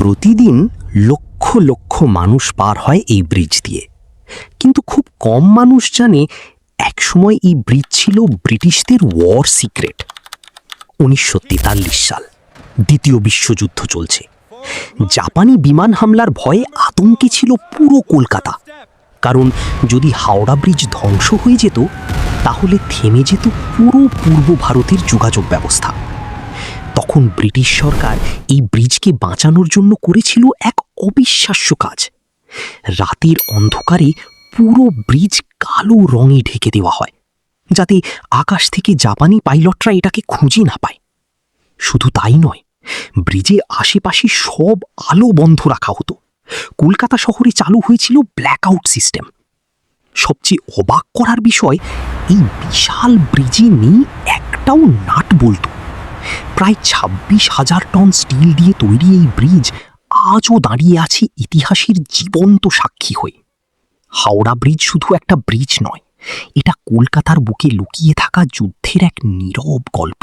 প্রতিদিন লক্ষ লক্ষ মানুষ পার হয় এই ব্রিজ দিয়ে, কিন্তু খুব কম মানুষ জানে একসময় এই ব্রিজ ছিল ব্রিটিশদের ওয়ার সিক্রেট। 1943 সাল, দ্বিতীয় বিশ্বযুদ্ধ চলছে। জাপানি বিমান হামলার ভয়ে আতঙ্কে ছিল পুরো কলকাতা, কারণ যদি হাওড়া ব্রিজ ধ্বংস হয়ে যেত তাহলে থেমে যেত পুরো পূর্ব ভারতের যোগাযোগ ব্যবস্থা। তখন ব্রিটিশ সরকার এই ব্রিজকে বাঁচানোর জন্য করেছিল এক অবিশ্বাস্য কাজ। রাতের অন্ধকারে পুরো ব্রিজ কালো রঙে ঢেকে দেওয়া হয়, যাতে আকাশ থেকে জাপানি পাইলটরা এটাকে খুঁজে না পায়। শুধু তাই নয়, ব্রিজে আশেপাশে সব আলো বন্ধ রাখা হতো। কলকাতা শহরে চালু হয়েছিল ব্ল্যাকআউট সিস্টেম। সবচেয়ে অবাক করার বিষয়, এই বিশাল ব্রিজে নেই একটাও নাট বল্টু। প্রায় 26,000 টন স্টিল দিয়ে তৈরি এই ব্রিজ আজও দাঁড়িয়ে আছে ইতিহাসের জীবন্ত সাক্ষী হয়ে। হাওড়া ব্রিজ শুধু একটা ব্রিজ নয়, এটা কলকাতার বুকে লুকিয়ে থাকা যুদ্ধের এক নীরব গল্প।